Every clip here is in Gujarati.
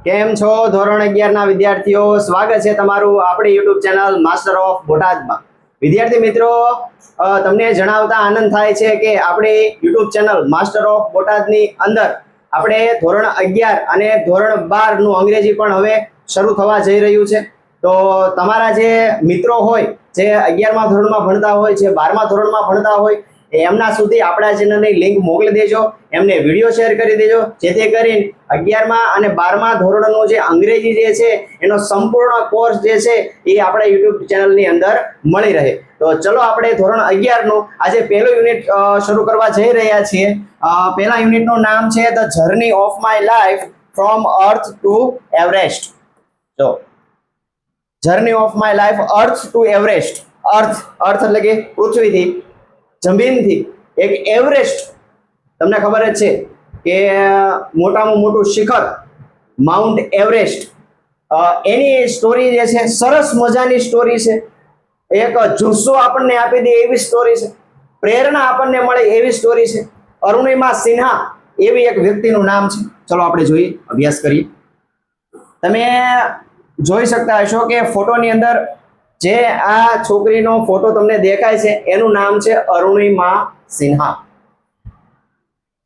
કેમ છો ધોરણ 11 ના વિદ્યાર્થીઓ? સ્વાગત છે તમારું આપણી YouTube ચેનલ માસ્ટર ઓફ બોટાદમાં. વિદ્યાર્થી મિત્રો, તમને જણાવતા આનંદ થાય છે કે આપણી YouTube ચેનલ માસ્ટર ઓફ બોટાદની અંદર આપણે ધોરણ 11 અને ધોરણ 12 નું અંગ્રેજી પણ હવે શરૂ થવા જઈ રહ્યું છે. તો તમારા જે મિત્રો હોય જે 11મા ધોરણમાં ભણતા હોય છે, 12મા ધોરણમાં ભણતા હોય એમના સુધી આપણા ચેનલની લિંક મોકલી દેજો, એમને વિડીયો શેર કરી દેજો, જેથી કરીને 11મા અને 12મા ધોરણનું જે અંગ્રેજી જે છે એનો સંપૂર્ણ કોર્સ જે છે એ આપણા YouTube ચેનલની અંદર મળી રહે. તો ચલો આપણે ધોરણ 11 નું આજે પહેલું યુનિટ શરૂ કરવા જઈ રહ્યા છીએ. પહેલા યુનિટનું નામ છે the journey of my life from earth to Everest. જો journey of my life earth to Everest. Earth એટલે કે પૃથ્વીથી, જમીનથી એક એવરેસ્ટ, તમને ખબર જ છે કે મોટામાં મોટું શિખર માઉન્ટ એવરેસ્ટ, એની સ્ટોરી જે છે સરસ મજાની સ્ટોરી છે. એક જુસ્સો આપણને આપી દે એવી સ્ટોરી છે, પ્રેરણા આપણને મળે એવી સ્ટોરી છે. અરુણિમા સિન્હા એવી એક વ્યક્તિનું નામ છે. ચલો આપણે જોઈએ, અભ્યાસ કરીએ. તમે જોઈ શકતા હશો કે ફોટોની અંદર જે આ છોકરીનો ફોટો તમને દેખાય છે એનું નામ છે અરુણિમા સિન્હા.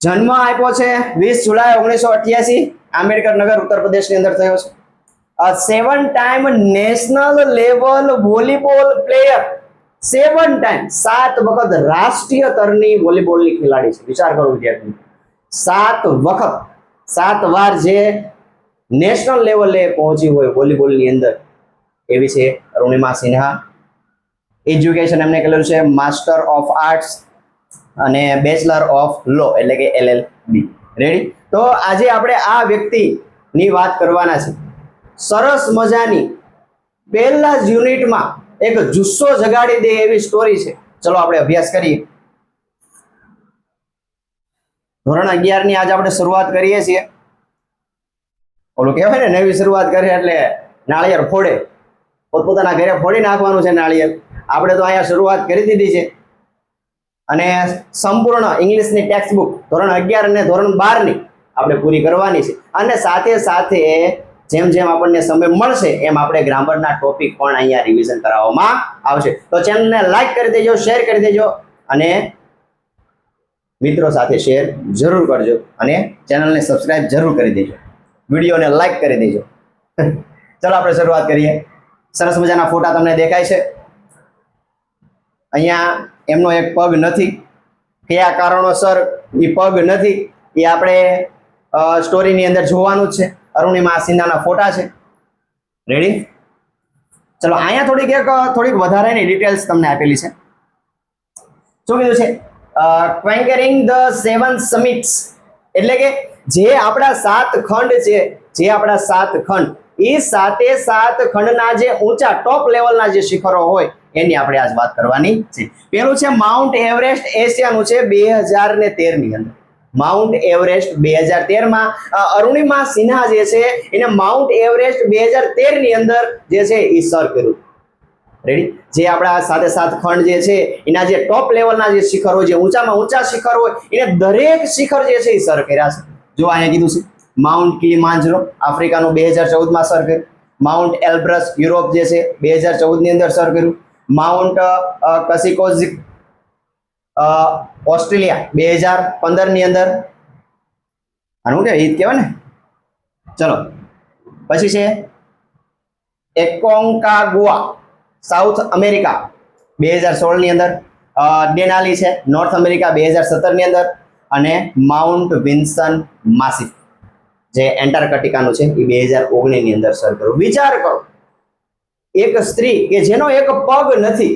જન્મ આપ્યો છે 20 જુલાઈ 1988, આંબેડકર નગર ઉત્તર પ્રદેશની અંદર થયો છે. 7 time national level volleyball player. 7 time, 7 વખત રાષ્ટ્રીય સ્તરની વોલીબોલની ખેલાડી છે. વિચાર કરો વિદ્યાર્થી, 7 વખત, 7 વાર જે નેશનલ લેવલે પહોંચી હોય વોલીબોલની અંદર એવી છે અરુણિમા સિન્હા. એજ્યુકેશન એમને કરેલું છે માસ્ટર ઓફ આર્ટ્સ અને બેચલર ઓફ લો એટલે કે LLB. રેડી? તો આજે આપણે આ વ્યક્તિની વાત કરવાના છે. સરસ મજાની પહેલા જ યુનિટમાં એક જુસ્સો જગાડી દે એવી સ્ટોરી છે. ચલો આપણે અભ્યાસ કરીએ. ધોરણ 11 ની આજે આપણે શરૂઆત કરીએ છીએ. ઓલું કહેવાય ને, નવી શરૂઆત કરે એટલે નાળિયેર ફોડે, પોતપોતાના ઘરે ફોડી નાખવાનું છે નાળિયેર. આપણે તો અહીંયા શરૂઆત કરી દીધી છે અને સંપૂર્ણ ઇંગ્લિશની ટેક્સ્ટ બુક ધોરણ 11 અને ધોરણ 12 ની આપણે પૂરી કરવાની છે. અને સાથે સાથે જેમ જેમ આપણને સમય મળશે એમ આપણે ગ્રામરના ટોપિક પણ અહીંયા રિવિઝન કરાવવામાં આવશે. તો ચેનલને લાઈક કરી દેજો, શેર કરી દેજો અને મિત્રો સાથે શેર જરૂર કરજો અને ચેનલને સબસ્ક્રાઇબ જરૂર કરી દેજો, વિડીયોને લાઈક કરી દેજો. ચલો આપણે શરૂઆત કરીએ. સરસ મજાના ફોટા તમને દેખાય છે. અહીંયા એમનો એક પગ નથી. કયા કારણોસર એ પગ નથી એ આપણે સ્ટોરીની અંદર જોવાનું જ છે. અરુણિમા સિન્હાના ફોટા છે. રેડી? ચલો અહીંયા થોડીક વધારાની ડિટેલ્સ તમને આપેલી છે. શું કીધું છે? કોન્કરિંગ ધ 7 સમિટ્સ એટલે કે જે આપણા 7 ખંડ છે, જે આપણા 7 ખંડ, એ 7 ખંડના જે ઊંચા ટોપ લેવલના જે શિખરો હોય એની આપણે આજ વાત કરવાની છે. પેલું છે માઉન્ટ એવરેસ્ટ, એશિયાનું છે 2013 ની અંદર. માઉન્ટ એવરેસ્ટ 2013માં અરુણિમા સિન્હા જે છે એને માઉન્ટ એવરેસ્ટ 2013 ની અંદર જે છે એ સર કર્યું. રેડી? જે આપણા 7 ખંડ જે છે એના જે ટોપ લેવલના જે શિખરો, જે ઊંચામાં ઊંચા શિખર હોય એને દરેક શિખર જે છે એ સર કર્યા છે. જો અહીંયા કીધું છે માઉન્ટ કિલીમાંજરો આફ્રિકાનું 2014માં સર કર્યું. માઉન્ટ એલ્બ્રસ યુરોપ જે છે 2014 ની અંદર સર કર્યું. માઉન્ટ કસિકોઝિક ઓસ્ટ્રેલિયા 2015 ની અંદર. આનું કે ઈદ કહેવાય ને. ચલો પછી છે એકોન્કાગુઆ સાઉથ અમેરિકા 2016 ની અંદર. ડેનાલી છે નોર્થ અમેરિકા 2017 ની અંદર. અને માઉન્ટ વિન્સન માસિફ જે એન્ટાર્કટિકાનું છે એ 2019 ની અંદર સર કર્યું. વિચાર કરો, એક સ્ત્રી કે જેનો એક પગ નથી,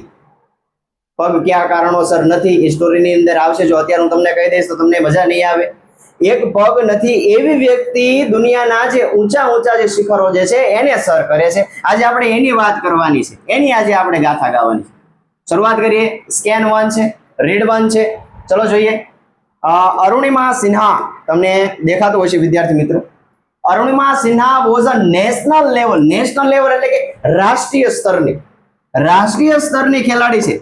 પગ કયા કારણોસર નથી એ સ્ટોરીની અંદર આવશે. જો અત્યારે હું તમને કહી દઈશ તો તમને મજા નહીં આવે. એક પગ નથી એવી વ્યક્તિ દુનિયાના જે ઊંચા જે શિખરો જે છે એને સર કરે છે. આજે આપણે એની વાત કરવાની છે, એની આજે આપણે ગાથા ગાવાની છે. શરૂઆત કરીએ. સ્કેન 1 છે, રીડ 1 છે. ચલો જોઈએ. અરુણિમા સિન્હા તમને દેખાતું હશે વિદ્યાર્થી મિત્રો. Arunima Sinha was a national level એટલે કે રાષ્ટ્રીય સ્તરની ખેલાડી છે.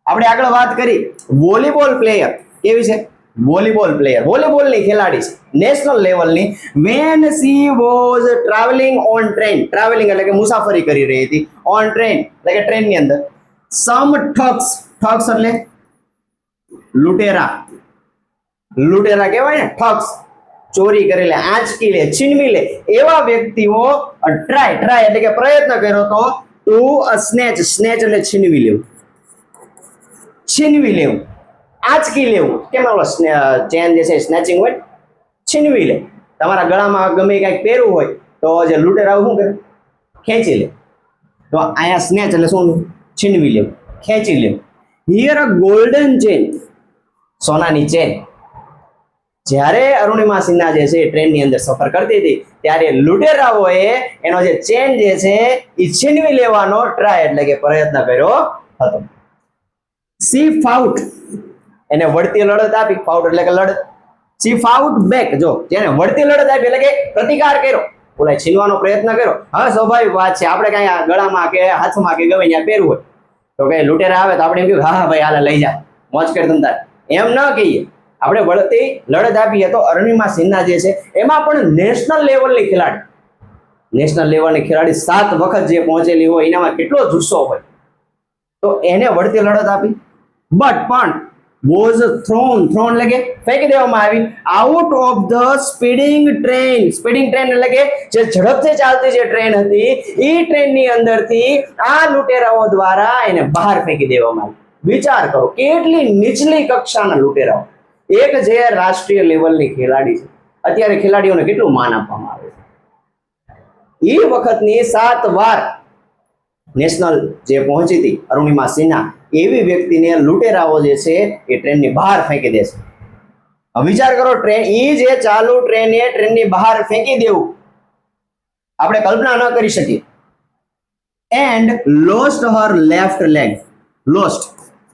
આપણે આગળ વાત કરી વોલીબોલ પ્લેયર કેવી છે? વોલીબોલ પ્લેયર, વોલીબોલની ખેલાડી છે, નેશનલ લેવલની. When she was travelling on train, travelling એટલે કે મુસાફરી કરી રહી હતી, ઓન ટ્રેન એટલે કે ટ્રેનની અંદર. સમ ઠગ્સ, ઠગ્સ એટલે લૂંટેરા, લૂંટેરા કહેવાય ને, ઠગ્સ ચોરી કરી લે, આંચકી લે, છીનવી લે એવા વ્યક્તિઓ ટ્રાય એટલે કે પ્રયત્ન કર્યો તો ટુ સ્નેચ, સ્નેચ એટલે છીનવી લેવું, છીનવી લેવું, આંચકી લેવું. કેમ ઓલો ચેન જે છે સ્નેચિંગ હોય, છીનવી લે. તમારા ગળામાં ગમે કંઈક પહેરવું હોય તો જે લૂંટેરા શું કરે, ખેંચી લે. તો અહીંયા સ્નેચ એટલે શું, છીનવી લેવું, ખેંચી લેવું. હિયર અ ગોલ્ડન ચેન, સોનાની ચેન. જ્યારે અરુણિમા સિન્હા જે છે ટ્રેનની અંદર સફર કરતી હતી ત્યારે લૂંટેરાઓએ એનો જે ચેન જે છે એ છીનવી લેવાનો ટ્રાય એટલે કે પ્રયત્ન કર્યો હતો. સી ફાઉટ, એને વળતી લડત આપી, ફાઉટ એટલે કે લડત. સી ફાઉટ બેક, જો જેને વળતી લડત આપી એટલે કે પ્રતિકાર કર્યો, ઓલા છીનવાનો પ્રયત્ન કર્યો. હવે સ્વાભાવિક વાત છે, આપણે કઈ ગળામાં કે હાથમાં કે ગમે ત્યાં પહેરવું હોય તો કઈ લૂંટેરા આવે તો આપણે એમ કહ્યું હા ભાઈ હાલે લઈ જા, મોજ કર ધંધા, એમ ન કહીએ. આપણે વળતી લડત આપીએ તો અરુણિમા સિન્હા જે છે એમાં પણ નેશનલ લેવલની ખેલાડી, નેશનલ લેવલની ખેલાડી 7 વખત જે પહોંચેલી હોય એનામાં કેટલો જુસ્સો હોય, તો એને વળતી લડત આપી. બટ પણ વોઝ થ્રોન, થ્રોન એટલે કે ફેંકી દેવામાં આવી out of the speeding train. Speeding train એટલે કે જે ઝડપથી ચાલતી જે ટ્રેન હતી એ ટ્રેનની અંદરથી આ લૂંટેરાઓ દ્વારા એને બહાર ફેંકી દેવામાં આવી. વિચાર કરો કેટલી નીચલી કક્ષાના લૂંટેરાઓ. એક જે રાષ્ટ્રીય લેવલની ખેલાડી છે, અત્યારે ખેલાડીઓને કેટલું માન આપવામાં આવે છે. એ વખતની 7 વાર નેશનલ જે પહોંચી હતી અરુણિમા સિન્હા, એવી વ્યક્તિને લૂંટેરાઓ જે છે એ ટ્રેનની બહાર ફેંકી દેશે. વિચાર કરો, ટ્રેન એ જે ચાલુ ટ્રેને ટ્રેનની બહાર ફેંકી દેવું આપણે કલ્પના ન કરી શકીએ. And lost her left leg, lost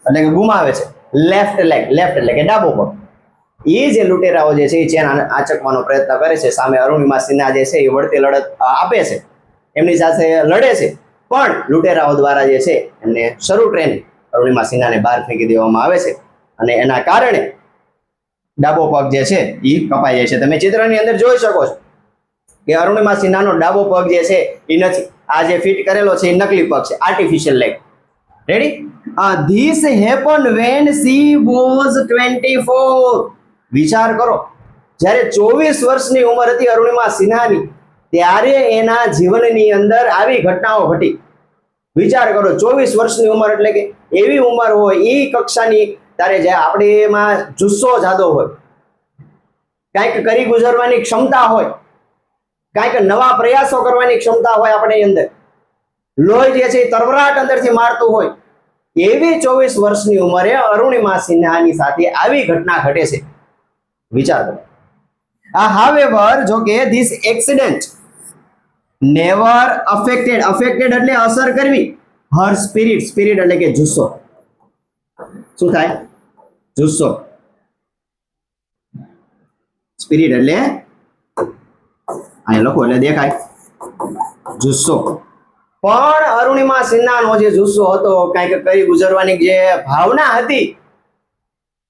એટલે કે ગુમાવે છે, લેફ્ટ લેગ, લેફ્ટ એટલે કે ડાબો પગ. એ જે લૂંટેરાઓ જે છે એ ચેન આંચકવાનો પ્રયત્ન કરે છે, સામે અરુણિમા સિન્હા જે છે એ વળતી લડત આપે છે, એમની સાથે લડે છે, પણ લૂંટેરાઓ દ્વારા જે છે એમને શરૂ ટ્રેન અરુણિમા સિન્હાને બહાર ફેંકી દેવામાં આવે છે અને એના કારણે ડાબો પગ જે છે એ કપાઈ જાય છે. તમે ચિત્રની અંદર જોઈ શકો છો કે અરુણિમા સિન્હાનો ડાબો પગ જે છે એ નથી, આ જે ફિટ કરેલો છે એ નકલી પગ છે, artificial leg. Ready? This happen when she was 24. વિચાર કરો, જ્યારે 24 વર્ષની ઉંમર હતી અરુણિમા સિન્હાની ત્યારે એના જીવનની અંદર આવી ઘટનાઓ ઘટી. વિચાર કરો, 24 વર્ષની ઉંમર એટલે કે એવી ઉંમર હોય એ કક્ષાની, ત્યારે જે આપણે એમાં જુસ્સો જાદો હોય, કાંઈક કરી ગુજરવાની ક્ષમતા હોય, કાંઈક નવા પ્રયાસો કરવાની ક્ષમતા હોય આપણી અંદર, લોહી જે છે એ તરવરાટ અંદરથી મારતું હોય, એવી 24 વર્ષની ઉંમરે અરુણિમા સિન્હાની સાથે આવી ઘટના ઘટે છે. વિચાર કરો. હાવેવર, જો કે this accident never affected, affected એટલે અસર કરવી, હર સ્પિરિટ, સ્પિરિટ એટલે કે જુસ્સો. શું થાય? જુસ્સો. સ્પિરિટ એટલે અહીં લખો એટલે દેખાય, જુસ્સો. પણ અરુણિમા સિન્હાનો જે જુસ્સો હતો, કાંઈક કરી ગુજરવાની જે ભાવના હતી,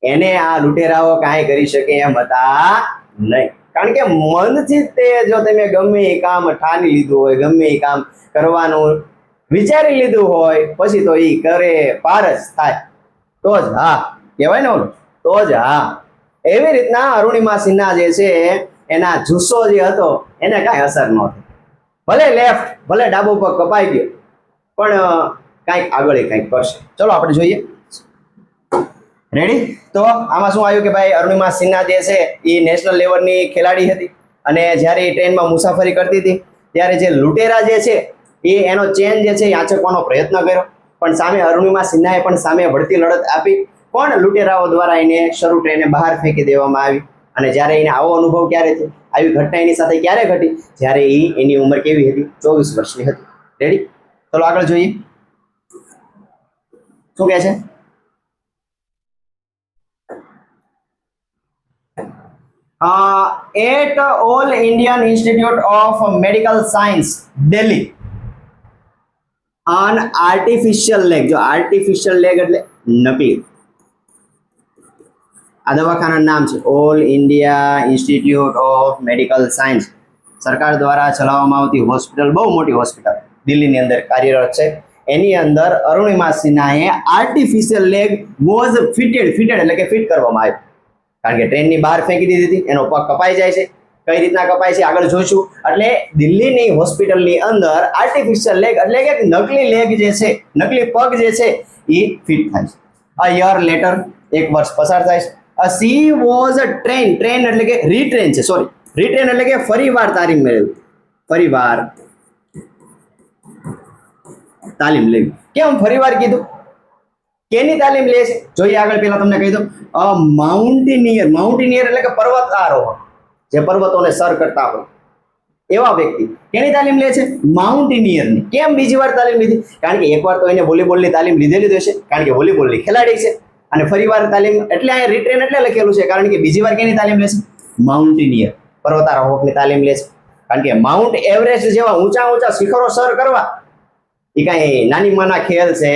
એને આ લૂંટેરાઓ કાંઈ કરી શકે એમ હતા નહીં. કારણ કે મનથી તે જો તમે ગમે એ કામ ઠાની લીધું હોય, ગમે એ કામ કરવાનું વિચારી લીધું હોય, પછી તો એ કરે પાર જ થાય, તો જ હા કહેવાય ને ઓલું, તો જ હા. એવી રીતના અરુણિમા સિન્હા જે છે એના જુસ્સો જે હતો એને કાંઈ અસર ન થઈ. ભલે લેફ્ટ, ભલે ડાબો પગ કપાઈ ગયો, પણ કાંઈક આગળ કાંઈક કરશે. ચલો આપણે જોઈએ. રેડી? તો આમાં શું આવ્યું કે ભાઈ અરુણિમા સિન્હા જે છે એ નેશનલ લેવલની ખેલાડી હતી અને જ્યારે એ ટ્રેનમાં મુસાફરી કરતી હતી ત્યારે જે લૂંટેરા જે છે એ એનો ચેન જે છે એ આંચકવાનો પ્રયત્ન કર્યો, પણ સામે અરુણિમા સિન્હાએ પણ સામે વળતી લડત આપી, પણ લૂંટેરાઓ દ્વારા એને શરૂ ટ્રેને બહાર ફેંકી દેવામાં આવી. અને જ્યારે એને આવો અનુભવ ક્યારે થયો, આવી ઘટના એની સાથે ક્યારે ઘટી, જ્યારે એની ઉંમર કેવી હતી? 24 વર્ષની હતી. રેડી? ચલો આગળ જોઈએ શું કહે છે. At All Indian Institute of Medical Science, Delhi, an artificial leg, જો artificial leg એટલે નકલી, આ દવાખાનાનું નામ છે all India institute of medical science. સરકાર દ્વારા ચલાવવામાં આવતી હોસ્પિટલ, બહુ મોટી હોસ્પિટલ દિલ્હીની અંદર કાર્યરત છે. એની અંદર અરુણિમા સિન્હાએ આર્ટિફિશિયલ લેગ વોઝ ફિટેડ એટલે કે ફિટ કરવામાં આવ્યું. કારણ કે ટ્રેનની બહાર ફેંકી દીધી હતી, એનો પગ કપાઈ જાય છે. કઈ રીતના કપાય છે આગળ જોઈશું. એટલે દિલ્હીની હોસ્પિટલની અંદર આર્ટિફિશિયલ લેગ એટલે કે નકલી લેગ જે છે, નકલી પગ જે છે એ ફિટ થાય છે. અ યર લેટર, એક વર્ષ પસાર થાય છે. સી વોઝ ટ્રેન એટલે કે રીટ્રેન છે, સોરી રીટ્રેન એટલે કે ફરીવાર તાલીમ મેળવી, ફરીવાર તાલીમ લેવી. કેમ ફરીવાર કીધું? કેની તાલીમ લે છે જોઈએ આગળ. પહેલા તમને કહી દઉં, માઉન્ટેનિયર એટલે કે પર્વત આરોહક, જે પર્વતોને સર કરતા હોય એવા વ્યક્તિ કેની તાલીમ લે છે? માઉન્ટેનિયરની. કેમ બીજી વાર તાલીમ લીધી? કારણ કે એકવાર તો એને વોલીબોલની તાલીમ લીધેલી હશે, કારણ કે વોલીબોલની ખેલાડી છે. અને ફરીવાર તાલીમ એટલે અહીંયા રીટ્રેન એટલે લખેલું છે કારણ કે બીજી વાર કેની તાલીમ લેશે? માઉન્ટેનિયર, પર્વતારોહકની તાલીમ લે છે. કારણ કે માઉન્ટ એવરેસ્ટ જેવા ઊંચા શિખરો સર કરવા એ કાંઈ નાની માના ખેલ છે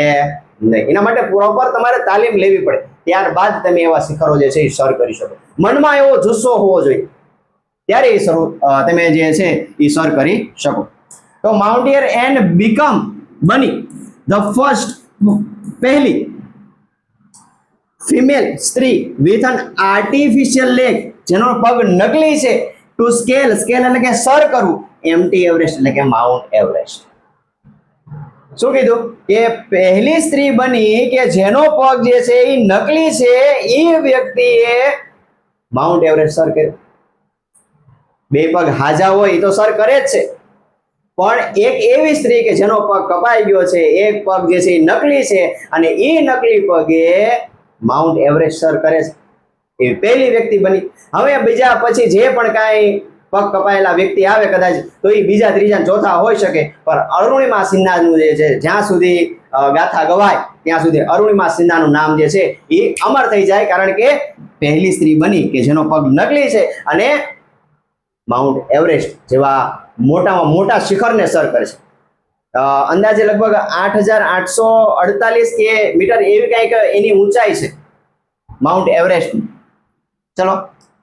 નહીં. એના માટે પ્રોપર તમારે તાલીમ લેવી પડે, ત્યારબાદ તમે એવા શિખરો જે છે એ સર કરી શકો. મનમાં એવો જુસ્સો હોવો જોઈએ, ત્યારે એ તમે જે છે એ સર કરી શકો. તો માઉન્ટેનિયર એન્ડ બીકમ બની ધ ફર્સ્ટ, પહેલી ફિમેલ સ્ત્રી વિથ એન આર્ટિફિશિયલ લેગ, જેનો પગ નકલી છે, ટુ સ્કેલ એટલે કે સર કરવું એમટી એવરેસ્ટ એટલે કે માઉન્ટ એવરેસ્ટ. શું કીધું? કે પહેલી સ્ત્રી બની કે જેનો પગ જે છે એ નકલી છે, એ વ્યક્તિએ માઉન્ટ એવરેસ્ટ સર કર્યું. બે પગ હાજા હોય એ તો સર કરે જ છે, પણ એક એવી સ્ત્રી કે જેનો પગ કપાઈ ગયો છે, એક પગ જે છે એ નકલી છે અને એ નકલી પગે માઉન્ટ એવરેસ્ટ સર કરે છે, એ પહેલી વ્યક્તિ બની. હવે બીજા પછી જે પણ કાંઈ પગ કપાયેલા વ્યક્તિ આવે કદાચ તો એ બીજા ત્રીજા ચોથા હોઈ શકે, પણ અરુણિમા સિન્હાનું જે છે જ્યાં સુધી ગાથા ગવાય ત્યાં સુધી અરુણિમા સિન્હાનું નામ જે છે એ અમર થઈ જાય, કારણ કે પહેલી સ્ત્રી બની કે જેનો પગ નકલી છે અને માઉન્ટ એવરેસ્ટ જેવા મોટામાં મોટા શિખરને સર કરે છે. અંદાજે લગભગ 8,848 મીટર એવી કંઈક એની ઊંચાઈ છે માઉન્ટ એવરેસ્ટ. ચલો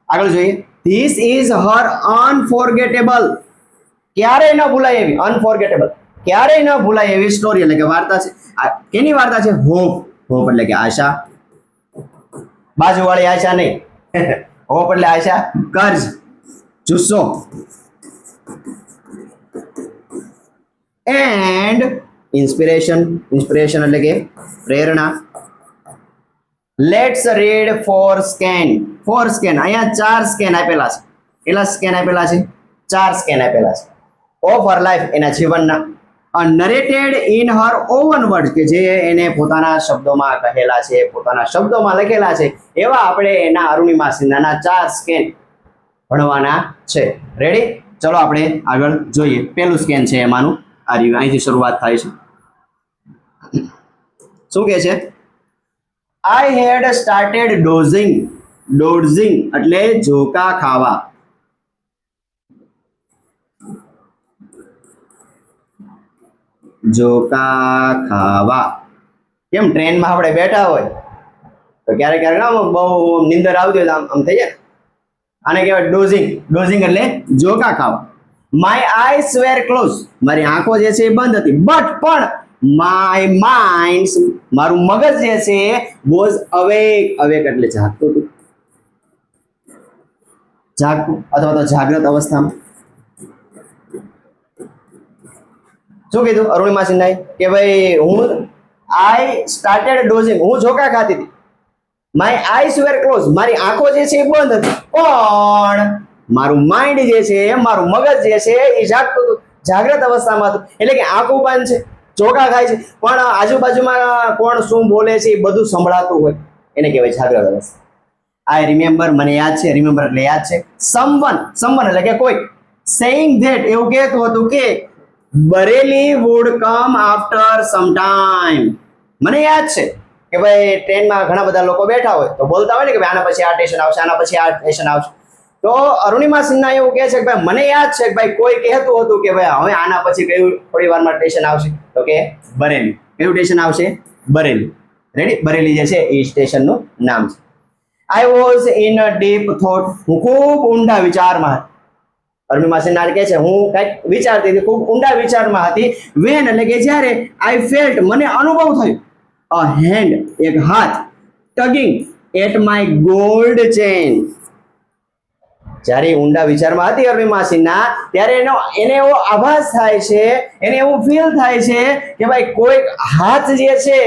આગળ જોઈએ. ધીસ ઇઝ હર અનફોરગેટેબલ, ક્યારેય ન ભૂલાય એવી, અનફોરગેટેબલ ક્યારેય ન ભૂલાય એવી સ્ટોરી એટલે કે વાર્તા છે. કેની વાર્તા છે? હોપ એટલે કે આશા, બાજુવાળી આશા નહીં. હોપ એટલે આશા, કર્જ જુસ્સો, એન્ડ ઇન્સ્પિરેશન એટલે કે પ્રેરણા. Let's read four scan. અહીંયા 4 સ્કેન આપેલા છે. કેટલા સ્કેન આપેલા છે? 4 સ્કેન આપેલા છે ઓફ હર લાઈફ, એના જીવનના. નરેટેડ ઇન હર ઓવન વર્ડ, કે જે એને પોતાના શબ્દોમાં કહેલા છે, પોતાના શબ્દોમાં લખેલા છે, એવા આપણે એના અરુણિમા સિન્હાના 4 સ્કેન ભણવાના છે. રેડી? ચલો આપણે આગળ જોઈએ. પહેલું સ્કેન છે એમાંનું આ રહ્યું, અહીંથી શરૂઆત થાય છે. શું કહે છે? આઈ હેડ સ્ટાર્ટેડ ડોઝિંગ એટલે ઝોકા ખાવા. કેમ ટ્રેનમાં આપણે બેઠા હોય તો ક્યારેક બહુ નીંદર આવતી હોય આમ થઈ જાય, આને કહેવાય ડોઝિંગ એટલે ઝોકા ખાવા. માય આઈસ વેર ક્લોઝ, મારી આંખો જે છે એ બંધ હતી, પણ માય માઇન્ડ, મારું મગજ જે છે વોઝ અવેક એટલે જાગતું હતું, અથવા તો જાગ્રત અવસ્થામાં. શું કીધું અરુણિમા સિન્હાએ? કે ભાઈ આઈ સ્ટાર્ટેડ ડોઝિંગ, હું ઝોકા ખાતી હતી. માય આઈસ વેર ક્લોઝ, મારી આંખો જે છે એ બંધ હતી, પણ મારું માઇન્ડ જે છે, મારું મગજ જે છે એ જાગતું હતું, જાગ્રત અવસ્થામાં હતું. એટલે કે આંખો બંધ છે, ઝોકા ખાય છે, પણ આજુબાજુમાં કોણ શું બોલે છે એ બધું સંભળાતું હોય, એને કહેવાય જાગ્રત અવસ્થા. આઈ રિમેમ્બર, મને યાદ છે. રિમેમ્બર એટલે યાદ છે. સમવન એટલે કે કોઈ. સેઇંગ ધેટ, એવું કહેતું હતું કે બરેલી વુડ કમ આફ્ટર સમ ટાઈમ. મને યાદ છે કે ભાઈ ટ્રેનમાં ઘણા બધા લોકો બેઠા હોય તો બોલતા હોય ને કે ભાઈ આના પછી આ સ્ટેશન આવશે, આના પછી આ સ્ટેશન આવશે. તો અરુણિમા સિન્હા એવું કહે છે કે ભાઈ મને યાદ છે કે ભાઈ કોઈ કહેતું હતું કે ભાઈ હવે આના પછી કયું થોડી વારમાં સ્ટેશન આવશે, તો કે બરેલી. કયું સ્ટેશન આવશે? બરેલી. રેડી? બરેલી જે છે એ સ્ટેશનનું નામ છે. I was in a deep thought. હું ખૂબ ઊંડા વિચારમાં હતી. અરુણિમા સિન્હાએ કહે છે હું કંઈક વિચારતી હતી, ખૂબ ઊંડા વિચારમાં હતી. When એટલે કે જ્યારે I felt મને અનુભવ થયો a hand એક હાથ tugging at my gold chain. જ્યારે ઊંડા વિચારમાં હતી અરુણિમા સિન્હા ત્યારે એને એવો આભાસ થાય છે, એને એવું ફીલ થાય છે કે ભાઈ કોઈ હાથ જે છે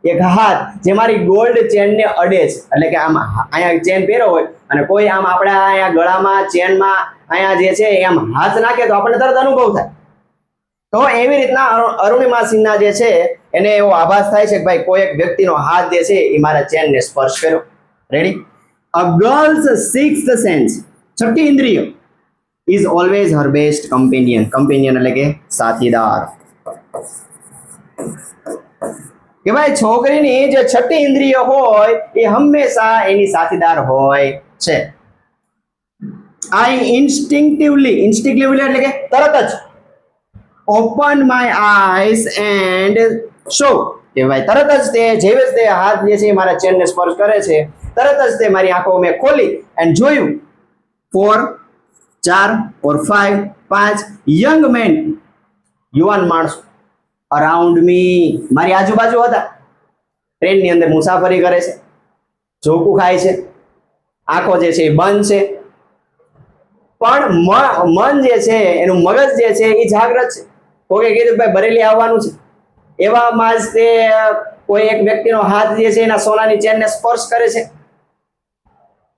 એક હાથ જે મારી ગોલ્ડ ચેન ને અડે છે, એટલે કે આમ અહીંયા ચેન પહેરો હોય અને કોઈ આમ આપણે અહીંયા ગળામાં ચેનમાં અહીંયા જે છે એમ હાથ નાખે તો આપણને તરત અનુભવ થાય. તો એવી રીતના અરુણિમા સિન્હા જે છે એને એવો આભાસ થાય છે કે ભાઈ કોઈ એક વ્યક્તિનો હાથ જે છે એ મારા ચેનને સ્પર્શ કર્યો. રેડી? અ ગર્લ્સ સિક્સ્થ સેન્સ, છઠ્ઠી ઇન્દ્રિય, is always Har best companion. Companion એટલે કે સાથીદાર. કે ભાઈ છોકરીની જે છઠ્ઠી ઇન્દ્રિય હોય એ હંમેશા એની સાથીદાર હોય છે. આઈ ઇન્સ્ટિંક્ટિવલી એટલે કે તરત જ open my eyes and show, કે ભાઈ તરત જ તે જેવે જ તે હાથ જે છે મારા ચેનને સ્પર્શ કરે છે તરત જ તે મારી આંખો મેં ખોલી એન્ડ જોયું 4, 4 or 5, 5 યંગ મેન, યુવાન માણસો અરાઉન્ડ મી, મારી આજુબાજુ હતા. ટ્રેનની અંદર મુસાફરી કરે છે, ઝોકું ખાય છે, આંખો જે છે એ બંધ છે, પણ મન જે છે એનું મગજ જે છે એ જાગૃત છે. કોકે કીધું ભાઈ બરેલી આવવાનું છે, એવામાં જ તે કોઈ એક વ્યક્તિનો હાથ જે છે એના સોનાની ચેનને સ્પર્શ કરે છે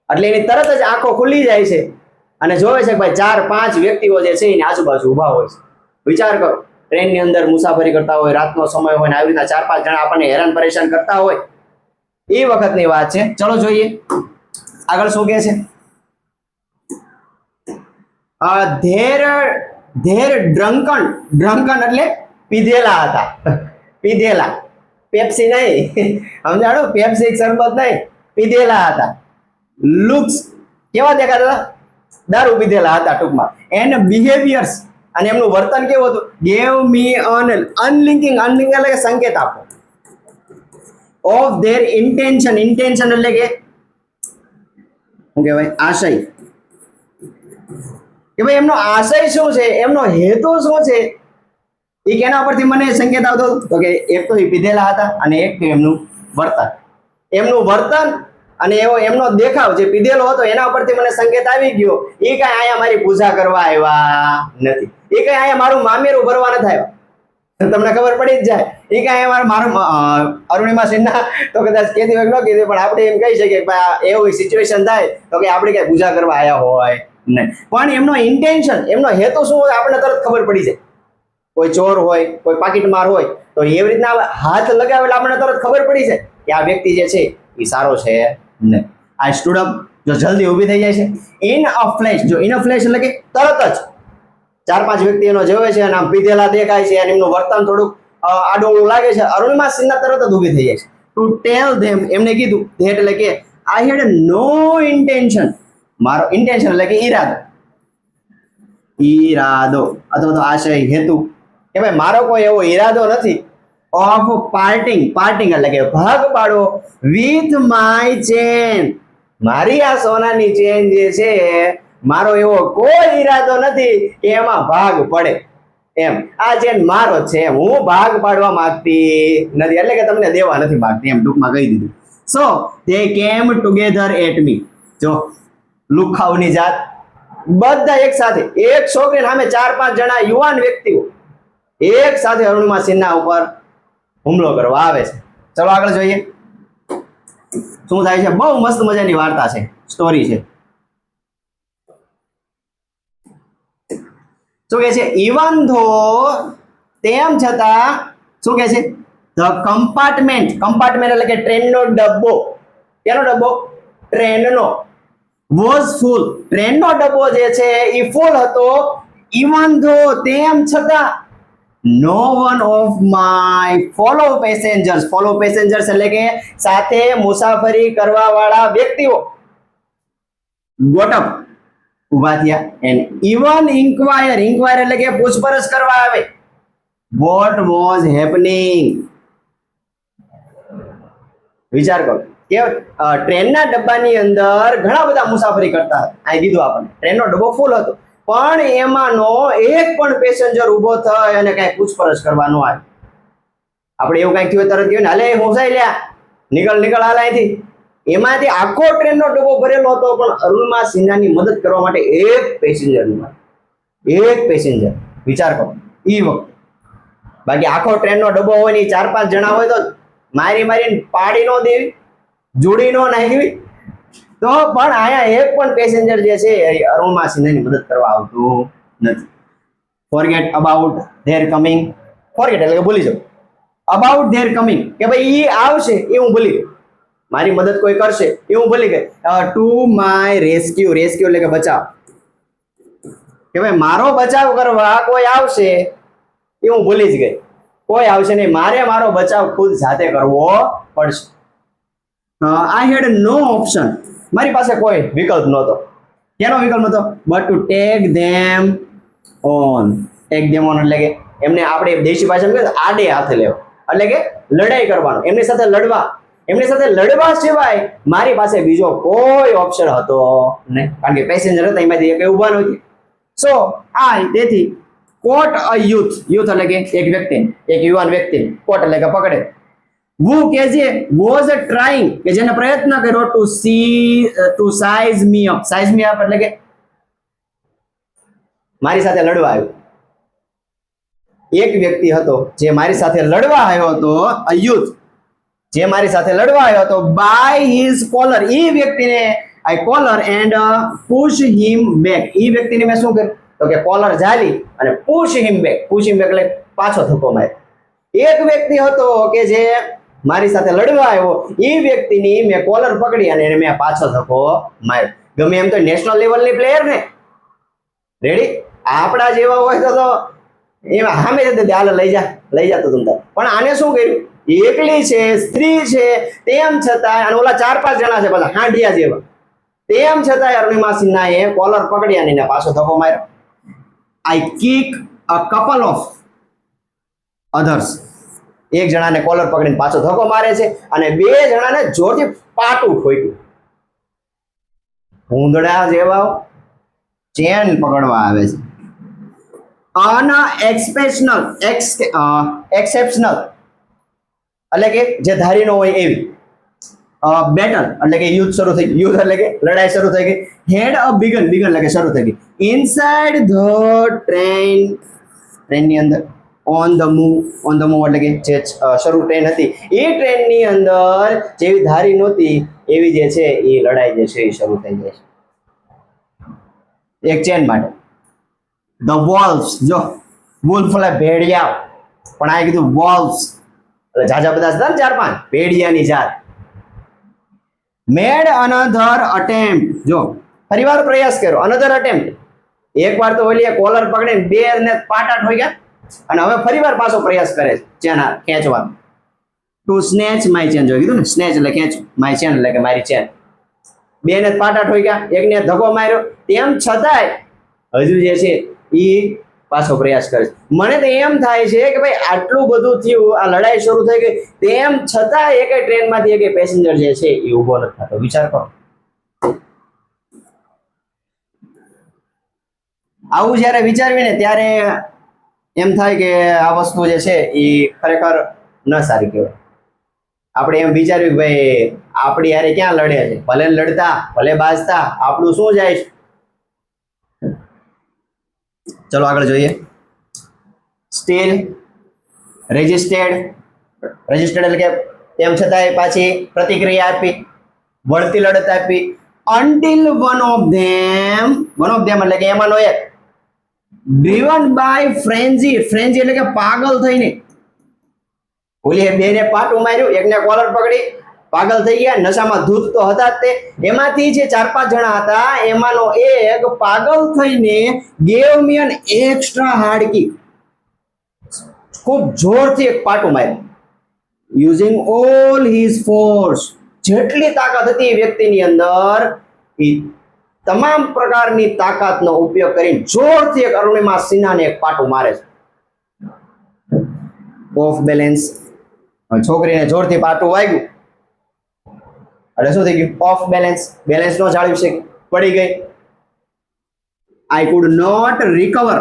એટલે એની તરત જ આંખો ખુલી જાય છે અને જોવે છે કે ભાઈ 4, 5 વ્યક્તિઓ જે છે એની આજુબાજુ ઊભા હોય છે. વિચાર કરો, ટ્રેનની અંદર મુસાફરી કરતા હોય, રાતનો સમય હોય ને આવી રીતના 4, 5 જણા આપણને હેરાન પરેશાન કરતા હોય એ વખતની વાત છે. ચલો જોઈએ આગળ શું કહે છે. ધેર ડ્રંકન એટલે પીધેલા હતા. પીધેલા, પેપ્સી નહીં, સમજાણો? પેપ્સી શરબત નહીં, પીધેલા હતા. લુક્સ કેવા દેખાતા હતા? દારૂ પીધેલા હતા ટૂંકમાં. એન્ડ બિહેવિયર્સ અને એમનું વર્તન કેવું હતું? ગેવ મી અનલિંકિંગ એટલે કે સંકેત આપો. ઓફ ધેર ઇન્ટેન્શન એટલે કે શું કહેવાય? આશય. કે ભાઈ એમનો આશય શું છે, એમનો હેતુ શું છે, એ કેના પરથી મને સંકેત આવતો? તો કે એક તો એ પીધેલા હતા અને એક તો એમનું વર્તન અને એમનો દેખાવ જે પીધેલો હતો એના ઉપરથી મને સંકેત આવી ગયો એ કઈ અહીંયા મારી પૂજા કરવા આવ્યા નથી, એ કઈ અહીંયા મારું મામેરું ભરવા નથી આવ્યા. તમને ખબર પડી જ જાય એ કઈ અહીંયા મારું અરુણિમા સિન્હા તો કદાચ કીધી હોય ન કીધી પણ આપણે એમ કહી શકીએ કે એવું સિચ્યુએશન થાય તો કે આપણે કઈ પૂજા કરવા આવ્યા હોય નહીં. પણ એમનો ઇન્ટેન્શન, એમનો હેતુ શું હોય આપણને તરત ખબર પડી જાય. કોઈ ચોર હોય, કોઈ પાકીટમાર હોય તો એવી રીતના હાથ લગાવેલા આપણને તરત ખબર પડી જાય કે આ વ્યક્તિ જે છે એ સારો છે નહીં. આ સ્ટુડ અપ, જો જલ્દી ઊભી થઈ જાય છે. ઇન અ ફ્લેશ, જો ઇન અ ફ્લેશ એટલે કે તરત જ 4, 5 વ્યક્તિઓનો જોવે છે અને આમ પીધેલા દેખાય છે અને એમનું વર્તન થોડુંક આડોળું લાગે છે. અરુણિમા સિન્હા તરત જ ઊભી થઈ જાય છે. ટુ ટેલ ધેમ, એમને કીધું ધેટ એટલે કે આઈ હેડ નો ઇન્ટેન્શન, મારો ઇન્ટેન્શન એટલે કે ઈરાદો અથવા તો આશય, હેતુ, કે ભાઈ મારો કોઈ એવો ઈરાદો નથી ઓફ પાર્ટિંગ એટલે કે ભાગ પાડવો વિથ માય ચેન, મારી આ સોનાની ચેન જે છે મારો એવો કોઈ ઈરાદો નથી કે એમાં ભાગ પડે એમ. આ ચેન મારો છે એમ, હું ભાગ પાડવા માંગતી નથી એટલે કે તમને દેવા નથી માંગતી એમ ટૂંકમાં કહી દીધું. સો દે કેમ ટુગેધર એટ મી, જો લુખાવની જાત બધા એક સાથે, એક છોકરી સામે 4, 5 જણા યુવાન વ્યક્તિઓ એક સાથે અરુણિમા સિન્હા ઉપર હુમલો કરવા આવે છે. ચલો આગળ જોઈએ શું થાય છે. બહુ મસ્ત મજાની વાર્તા છે, સ્ટોરી છે. શું કહે છે? ઇવન ધો, તેમ છતાં શું કહે છે? ધ કમ્પાર્ટમેન્ટ એટલે કે ટ્રેનનો ડબ્બો. કેનો ડબ્બો? ટ્રેનનો. વોઝ ફૂલ, ટ્રેનનો ડબ્બો જે છે એ ફૂલ હતો. ઇવન ધો, તેમ છતાં no one of my fellow passengers એટલે કે સાથે મુસાફરી કરવા વાળા વ્યક્તિઓ ગોટ અપ, ઉભા થયા. એન્ડ ઇવન ઇન્ક્વાયર એટલે કે પૂછપરછ કરવા આવે. વોટ વોઝ હેપનિંગ, વિચાર કરો કે ટ્રેનના ડબ્બાની અંદર ઘણા બધા મુસાફરી કરતા હતા. અહીં કીધું આપણને ટ્રેનનો ડબ્બો ફૂલ હતો, પણ એમાંનો એક પણ પેસેન્જર ઊભો થઈ અને કઈ પૂછપરછ કરવા ન આવે. આપણે એવું કઈક થયું તરત કહ્યું ને, હાલે હોસાઈ લ્યા, નીકળ હાલ અહીંથી. એમાંથી આખો ટ્રેનનો ડબ્બો ભરેલો હતો, પણ અરુણિમા સિન્હાની મદદ કરવા માટે એક પેસેન્જર વિચાર કરો ઈ વખત. બાકી આખો ટ્રેનનો ડબ્બો હોય ને 4-5 જણા હોય તો મારીને પાડી નો દેવી, જોડી નો નાખવી. તો પણ આયા એક પણ પેસેન્જર જે છે અરુણિમા સિન્હાની મદદ કરવા આવતું નથી. Forget about their coming. Forget એટલે કે ભૂલી જાવ. અબાઉટ ધેર કમિંગ કે ભાઈ ઈ આવશે એ હું ભૂલી ગયો, મારી મદદ કોઈ કરશે એ હું ભૂલી ગઈ. To my rescue. રેસ્ક્યુ એટલે કે બચાવ, કે ભાઈ મારો બચાવ કરવા કોઈ આવશે એ હું ભૂલી જ ગઈ. કોઈ આવશે નહીં, મારે મારો બચાવ ખુદ જાતે કરવો પડશે. આઈ હેડ નો ઓપ્શન. મારી પાસે કોઈ વિકલ્પ નહોતો. કેનો વિકલ્પ નહોતો? But to take them on. Tech them on એટલે કે એમને આપણે દેશી ભાષામાં કહે આડે હાથે લેવા, એટલે કે લડાઈ કરવાનો, એમની સાથે લડવા. એમની સાથે લડવા સિવાય મારી પાસે બીજો કોઈ ઓપ્શન હતો નહીં, કારણ કે પેસેન્જર હતા એમાંથી એક ઉભા નહોતી. સો તેથી કોટ અ યુથ. યુથ એટલે કે એક વ્યક્તિ, એક યુવાન વ્યક્તિ. કોટ એટલે કે પકડે. who કે જે was trying કે જેને પ્રયત્ન કર્યો two size me up. size me up એટલે કે મારી સાથે લડવા આવ્યો. એક વ્યક્તિ હતો જે મારી સાથે લડવા આવ્યો હતો, a youth જે મારી સાથે લડવા આવ્યો હતો, by his collar. એ વ્યક્તિને I collar and push him back. એ વ્યક્તિને મેં શું કર્યું તો કે કોલર ઝાલી અને push him back. push him back એટલે પાછો ધક્કો માર્યો. એક વ્યક્તિ હતો કે જે મારી સાથે લડવા આવ્યો, એ વ્યક્તિની મેં કોલર પકડી અને એને મેં પાછો ધક્કો માર્યો. ગમે એમ તો નેશનલ લેવલની પ્લેયર ને, રેડી, આપણા જેવા હોય તો એમાં સામે જતી હાલ લઈ જતો તમને. પણ આને શું કર્યું, એકલી છે, સ્ત્રી છે, તેમ છતાં અને ઓલા 4-5 જણા છે બધા હાંડિયા જેવા, તેમ છતાં અરુણિમા સિન્હાએ કોલર પકડી અને એને પાછો ધક્કો માર્યો. I kick a couple of others. એક જણાને કોલર પકડીને પાછો ધક્કો મારે છે અને 2 જણાને જોરથી પાટું ઠોક્યું. ભૂંદડા જેવા ચેન પકડવા આવે છે. અનએક્સેપ્શનલ એક્સેપ્શનલ એટલે કે જે ધારી ન હોય એવી. બેટલ એટલે કે યુદ્ધ શરૂ થઈ ગયું. યુદ્ધ એટલે કે લડાઈ શરૂ થઈ ગઈ. હેડ અ બિગન. બિગન એટલે કે શરૂ થઈ ગઈ. ઇનસાઇડ ધ ટ્રેનની અંદર. ઓન ધ મૂવ એટલે કે જે શરૂ ટ્રેન હતી એ ટ્રેનની અંદર જેવી ધારી નહોતી એવી જે છે એ લડાઈ જે છે એ શરૂ થઈ જાય છે એક ચેન માટે. ધ વોલ્વ્સ. જો વુલ્ફ એટલે ભેડિયા, પણ આ કીધું વોલ્વ્સ એટલે જાજા બધા હતા ને 4-5 ભેડિયાની જાત. મેડ અનધર અટેમ્પ્ટ. જો ફરીવાર પ્રયાસ કર્યો. Another attempt. એકવાર તો ઓલી કોલર પકડીને 2 ને પાટા ઠોક્યા અને હવે ફરીવાર પાછો પ્રયાસ કરે છે ચેન ખેંચવાનો. Two snatch my chain. જો કીધું ને, સ્નેચ એટલે ખેંચ, માય ચેન એટલે કે મારી ચેન. 2 ને પાટા ઠોક્યા, એકને ધક્કો માર્યો, તેમ છતાંય હજુ જે છે એ પાછો પ્રયાસ કરે છે. મને તો એમ થાય છે કે ભાઈ આટલું બધું થયું, આ લડાઈ શરૂ થઈ ગઈ, તેમ છતાં એક ટ્રેનમાંથી એક પેસેન્જર જે છે એ ઊભો નથી થતો. વિચાર કરો. આવું જ્યારે વિચારવીને ત્યારે એમ થાય કે આ વસ્તુ જે છે એ ખરેખર ન સારી કહેવાય. આપણે એમ વિચાર્યું કે ભાઈ આપણી યારે ક્યાં લડે છે, ભલે લડતા ભલે બાજતા, આપણું શું જાય છે. ચલો આગળ જોઈએ. સ્ટીલ રેજિસ્ટેડ એટલે કે તેમ છતાંય પાછી પ્રતિક્રિયા આપી, વળતી લડત આપી. અનટિલ વન ઓફ ધેમ એટલે કે એમાંનો એક ડ્રીવન બાય ફ્રેન્જી એટલે કે પાગલ થઈને. ઓલી 2 ને પાટું માર્યું, એકને કોલર પકડી, પાગલ થઈ ગયા, નશામાં ધૂત તો હતા જ તે. એમાંથી જે 4-5 જણા હતા એમાંનો એક પાગલ થઈને ગેવ મી એન એક્સ્ટ્રા હાર્ડ કિક. ખૂબ જોરથી એક પાટું માર્યું. Using all his force. જેટલી તાકાત હતી વ્યક્તિની અંદર એ તમામ પ્રકારની તાકાતનો ઉપયોગ કરીને જોરથી એક અરુણિમા સિન્હાને એક પાટું મારે છે. Of balance. છોકરીને જોરથી પાટું વાગ્યું એટલે શું થઈ ગયું? Of balance. બેલેન્સ નો જાળવી શકે, પડી ગઈ. I could not recover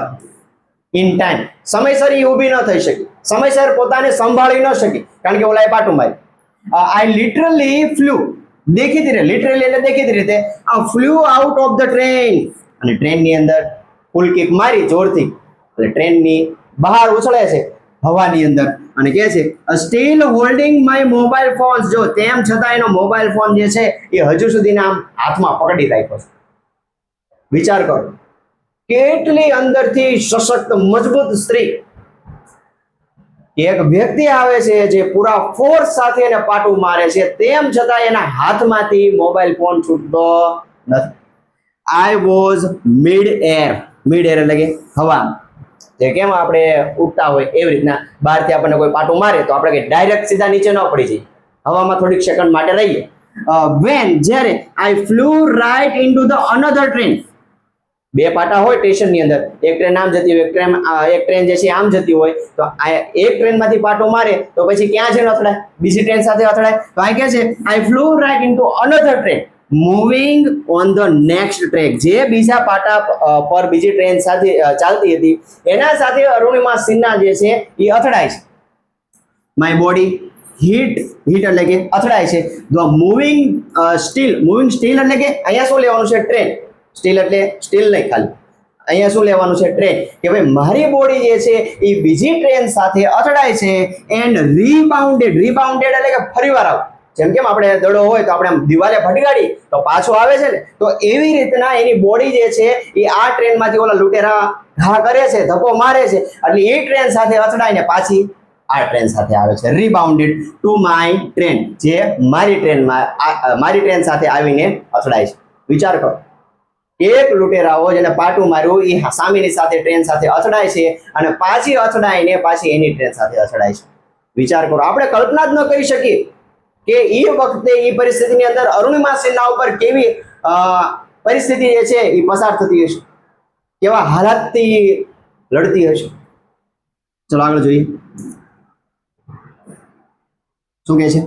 in time. સમયસર ઈ ઊભી ન થઈ શકી, સમયસર પોતાને સંભાળી ન શકી, કારણ કે ઓલાએ પાટું માર્યું. આઈ લિટરલી ફ્લુ, દેખીતી રીતે, લિટરલી એટલે દેખીતી રીતે, flew out of the train. અને ટ્રેનની અંદર ફૂલ કિક મારી જોરથી, એટલે ટ્રેનની બહાર ઉછળે છે હવાની અંદર, અને કહે છે steel holding my mobile phone. જો તેમ છતાં એનો મોબાઈલ ફોન જે છે એ હજુ સુધી આમ હાથમાં પકડી રાખ્યો છે. વિચાર કરો, કેટલી અંદરથી સશક્ત મજબૂત સ્ત્રી. એક વ્યક્તિ આવે છે જે પૂરા ફોર્સ સાથે એને પાટું મારે છે, તેમ છતાં એના હાથમાંથી મોબાઈલ ફોન છૂટતો નથી. I was mid air. Mid air એટલે કે હવા, જે કેમ આપણે ઉડતા હોય એવી રીતના બહારથી આપણને કોઈ પાટું મારે તો આપણે ડાયરેક્ટ સીધા નીચે ન પડી જઈએ, હવામાં થોડીક સેકન્ડ માટે રહીએ. વેન, જ્યારે I flew right into the another train. બે પાટા હોય સ્ટેશનની અંદર, એક ટ્રેન આમ જતી હોય, એક ટ્રેન જે છે આમ જતી હોય, તો એક ટ્રેનમાંથી પાટો મારે તો પછી ક્યાં છે અથડાય? બીજી ટ્રેન સાથે અથડાય. તો આ કહે છે I flew right into another train moving on the next track. જે બીજા પાટા પર બીજી ટ્રેન સાથે ચાલતી હતી એના સાથે અરુણિમા સિન્હા જે છે એ અથડાય છે. માય બોડી હિટ એટલે કે અથડાય છે. The moving steel. Moving steel એટલે કે અહીંયા શું લેવાનું છે? ટ્રેન. સ્ટીલ એટલે સ્ટીલ નહીં, ખાલી અહીંયા શું લેવાનું છે? ટ્રેન. કે ભાઈ મારી બોડી જે છે એ બીજી ટ્રેન સાથે અથડાય છે. And rebounded. રીબાઉન્ડેડ એટલે કે ફરીવાર આવે. જેમ કેમ આપણે દડો હોય તો આપણે આમ દિવાલે ફટકાડી તો પાછો આવે છે ને, તો એવી રીતના એની બોડી જે છે એ આ ટ્રેનમાંથી ઓલા લૂંટેરા ઘા કરે છે, ધક્કો મારે છે, એટલે એ ટ્રેન સાથે અથડાઈને પાછી આ ટ્રેન સાથે આવે છે. Rebounded to my train. જે મારી ટ્રેન સાથે આવીને અથડાય છે. વિચાર કરો, એક લૂંટેરાઓ જેને પાટું માર્યું એ સામેની સાથે ટ્રેન સાથે અથડાય છે અને પાછી અથડાઈને પાછી એની ટ્રેન સાથે અથડાય છે. વિચાર કરો, આપણે કલ્પના જ ન કરી શકીએ કે એ વખતે એ પરિસ્થિતિની અંદર અરુણિમા સિન્હા ઉપર કેવી પરિસ્થિતિ જે છે એ પસાર થતી હશે, કેવા હાલાતથી લડતી હશે. ચલો આગળ જોઈએ શું કહે છે.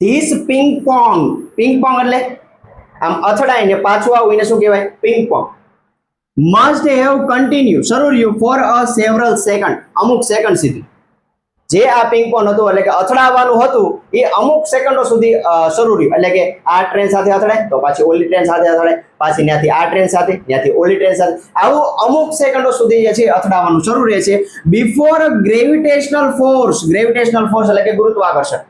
This ping pong. Ping pong એટલે આમ અથડાઈને પાછું આવું એને શું કહેવાય? Ping pong. Must have continue, શરૂ રહ્યું ફોર અ સેવરલ સેકન્ડ. અમુક સેકન્ડ સુધી જે આ પિંગ પોંગ હતું એટલે કે અથડાવવાનું હતું એ અમુક સેકન્ડો સુધી શરૂ રહ્યું. એટલે કે આ ટ્રેન સાથે અથડાય તો પાછી ઓલી ટ્રેન સાથે અથડાય, પાછી ત્યાંથી આ ટ્રેન સાથે, ત્યાંથી ઓલી ટ્રેન સાથે, આવું અમુક સેકન્ડો સુધી જે છે અથડાવવાનું શરૂ રહે છે. Before gravitational force. Gravitational force એટલે કે ગુરુત્વાકર્ષણ.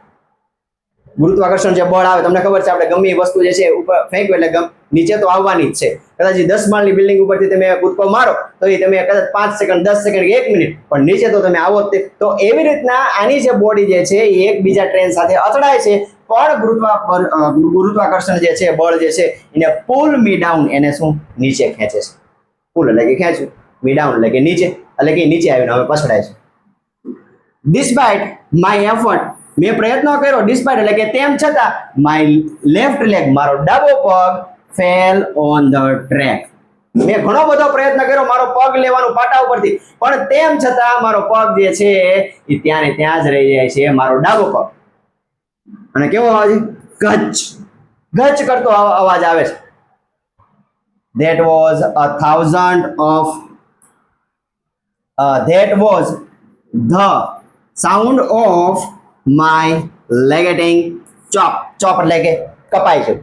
ગુરુત્વાકર્ષણ જે બળ આવે, તમને ખબર છે આપણે ગમે એ વસ્તુ જે છે ઉપર ફેંકવી એટલે નીચે તો આવવાની જ છે. કદાચ 10 માળની બિલ્ડિંગ ઉપરથી તમે કૂદકો મારો તો એ તમે કદાચ 5 સેકન્ડ, 10 સેકન્ડ કે 1 મિનિટ, પણ નીચે તો તમે આવો જ. તો એવી રીતના આની જે બોડી જે છે એ એકબીજા ટ્રેન સાથે અથડાય છે, પણ ગુરુત્વાકર્ષણ જે છે, બળ જે છે એને પુલ મી ડાઉન, એને શું નીચે ખેંચે છે. પુલ એટલે કે ખેંચવું, મી ડાઉન એટલે કે નીચે, એટલે કે નીચે આવીને હવે પછડાય છે. Despite my effort. મેં પ્રયત્ન કર્યો, ડિસ્પાઇટ એટલે કે તેમ છતાં, માય લેફ્ટ લેગ, મારો ડાબો પગ, ફેલ ઓન ધ ટ્રેક. મેં ઘણો બધો પ્રયત્ન કર્યો મારો પગ લેવાનું પાટા ઉપરથી, પણ તેમ છતાં મારો પગ જે છે એ ત્યાં ને ત્યાં જ રહી જાય છે, મારો ડાબો પગ. અને કેવો અવાજ? ગચ ગચ કરતો અવાજ આવે છે. that was the sound of my legging chop. chop એટલે કે કપાઈ છે.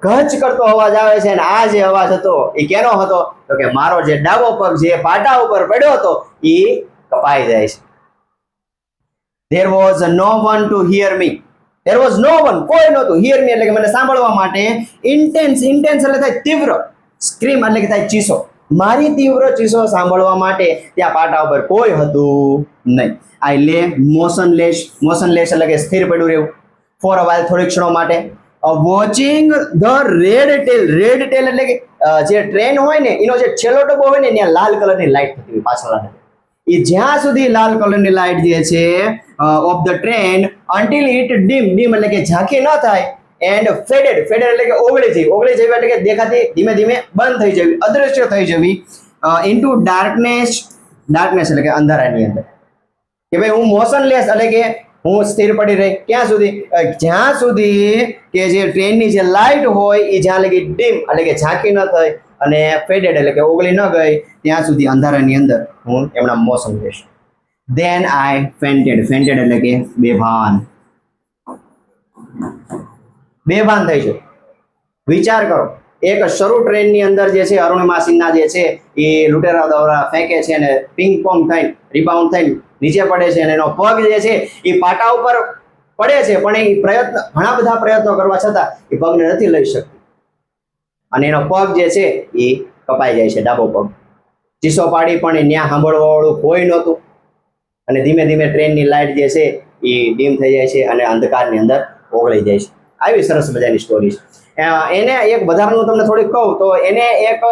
ગચ કરતો અવાજ આવે છે, અને આ જે અવાજ હતો એ કેનો હતો? તો કે મારો જે ડાબો પગ જે પાટા ઉપર પડ્યો હતો એ કપાઈ જાય છે. there was no one to hear me. there was no one, કોઈ નહોતું. hear me એટલે કે મને સાંભળવા માટે. intense એટલે થાય તીવ્ર. scream એટલે કે થાય ચીસો. મારી તીવ્ર ચીસો સાંભળવા માટે ત્યાં પાટા ઉપર કોઈ હતું નહીં. I lay motionless એટલે કે સ્થિર પડ્યું રહેવું. for a while, થોડીક ક્ષણો માટે. Watching the red tail. Red tail એટલે કે જે ટ્રેન હોય ને એનો જે છેલ્લો ડબ્બો હોય ને ત્યાં લાલ કલરની લાઈટ થતી હોય પાછળ, એ જ્યાં સુધી લાલ કલરની લાઈટ જે છે of the train until it dim એટલે કે ઝાંખી ન થાય, એન્ડ ફેડેડ એટલે કે ઓગળી જેવી એટલે કે દેખાતી ધીમે ધીમે બંધ થઈ જવી, અદૃશ્ય થઈ જવી. ઇન્ટુ ડાર્કનેસ એટલે કે અંધારાની અંદર. કે ભાઈ હું મોશનલેસ એટલે કે હું સ્થિર પડી રહી ક્યાં સુધી? જ્યાં સુધી કે જે ટ્રેનની જે લાઇટ હોય એ જ્યાં લગી ડીમ એટલે કે ઝાંકી ન થઈ અને ફેડેડ એટલે કે ઓગળી ન ગઈ ત્યાં સુધી અંધારાની અંદર હું એમના મોસમ રહીશ. ધેન આઈ ફેન્ટેડ. ફેન્ટેડ એટલે કે બેભાન. બેભાન થઈ છે. વિચાર કરો, એક શરૂ ટ્રેનની અંદર જે છે અરુણિમા સિન્હા જે છે એ લૂંટેરા દ્વારા ફેંકે છે અને પિંગ પોંગ થઈને રિબાઉન્ડ થઈને નીચે પડે છે અને એનો પગ જે છે એ પાટા ઉપર પડે છે પણ એ ઘણા બધા પ્રયત્નો કરવા છતાં એ પગને નથી લઈ શકતી અને એનો પગ જે છે એ કપાઈ જાય છે, ડાબો પગ. ચીસો પાડી પણ ત્યાં સાંભળવા વાળું કોઈ નહોતું અને ધીમે ધીમે ટ્રેનની લાઇટ જે છે એ ડીમ થઈ જાય છે અને અંધકારની અંદર ઓગળી જાય છે. આવી સરસ મજાની સ્ટોરી છે. એને એક વધારાનું તમને થોડીક કહું તો એને એક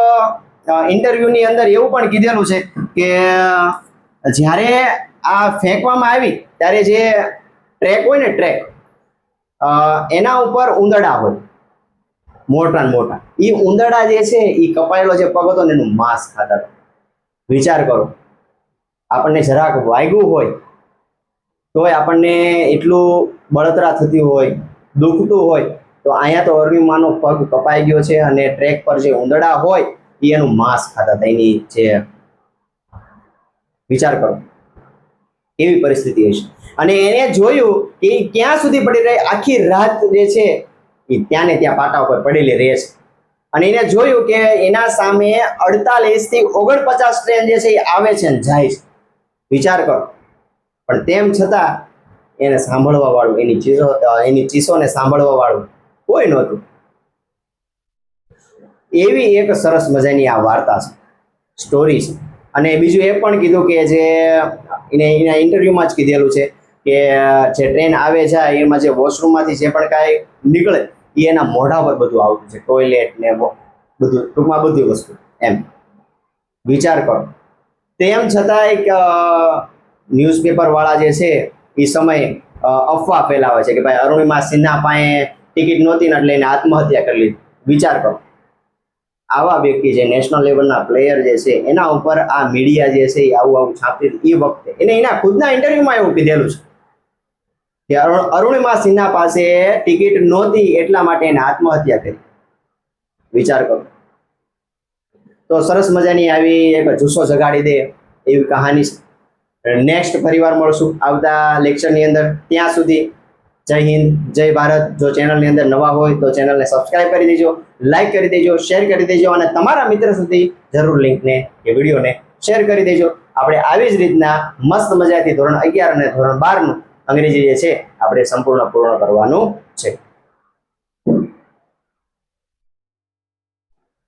ઇન્ટરવ્યુની અંદર એવું પણ કીધેલું છે કે જ્યારે આ ફેંકવામાં આવી ત્યારે જે ટ્રેક હોય ને ટ્રેક એના ઉપર ઉંદરડા હોય મોટા ને મોટા. એ ઉંદરડા જે છે એ કપાયેલો જે પગ હતો ને એનું માંસ ખાતા હતા. વિચાર કરો, આપણને જરાક વાગ્યું હોય તોય આપણને એટલું બળતરા થતી હોય, દુખતું હોય, તો અહીંયા તો અરુણિમાનો પગ કપાઈ ગયો છે અને ટ્રેક પર જે ઉંદરડા હોય એ એનું માંસ ખાતા હતા. એની જે વિચાર કરો એવી પરિસ્થિતિ હશે. અને એને જોયું કે એ ક્યાં સુધી પડી રહી, આખી રાત જે છે એ ત્યાં ને ત્યાં પાટા ઉપર પડેલી રહે છે. અને એને જોયું કે એના સામે 48 થી 49 ટ્રેન જે છે એ આવે છે ને જાય છે. વિચાર કરો, પણ તેમ છતાં એને સાંભળવા વાળું, એની ચીસોને સાંભળવા વાળું કોઈ નહોતું. એવી એક સરસ મજાની આ વાર્તા છે, સ્ટોરી છે. અને બીજું એ પણ કીધું કે જે એના ઇન્ટરવ્યુમાં જ કીધેલું છે કે જે ટ્રેન આવે જાય એમાં જે વોશરૂમમાંથી જે પણ કાંઈ નીકળે એ એના મોઢા પર બધું આવતું છે, ટોયલેટ ને બધું, ટૂંકમાં બધી વસ્તુ એમ. વિચાર કરો, તેમ છતાં એક ન્યૂઝપેપર વાળા જે છે એ સમયે અફવા ફેલાવે છે કે ભાઈ અરુણિમા સિન્હા પાસે ટિકિટ નહોતી ને એટલે એને આત્મહત્યા કરી લીધી. વિચાર કરો, આવા વ્યક્તિ જે નેશનલ લેવલના પ્લેયર જે છે એના ઉપર આ મીડિયા જે છે એ આવું છાપતી એ વખતે એને એના ખુદના ઇન્ટરવ્યુમાં એવું કીધેલું છે કે અરુણિમા સિન્હા પાસે ટિકિટ નહોતી એટલા માટે એને આત્મહત્યા કરી. વિચાર કરો. તો સરસ મજાની આવી એક જુસ્સો જગાડી દે એવી કહાની છે. નેક્સ્ટ ફરીવાર મળશું આવતા લેક્ચરની અંદર. ત્યાં સુધી જય હિન્દ, જય ભારત. જો ચેનલની અંદર નવા હોય તો ચેનલને સબસ્ક્રાઇબ કરી દેજો, લાઈક કરી દેજો, શેર કરી દેજો અને તમારા મિત્ર સુધી જરૂર લિંકને કે વિડીયોને શેર કરી દેજો. આપણે આવી જ રીતના મસ્ત મજાથી ધોરણ 11 અને ધોરણ 12નું અંગ્રેજી જે છે આપણે સંપૂર્ણ પૂર્ણ કરવાનું છે.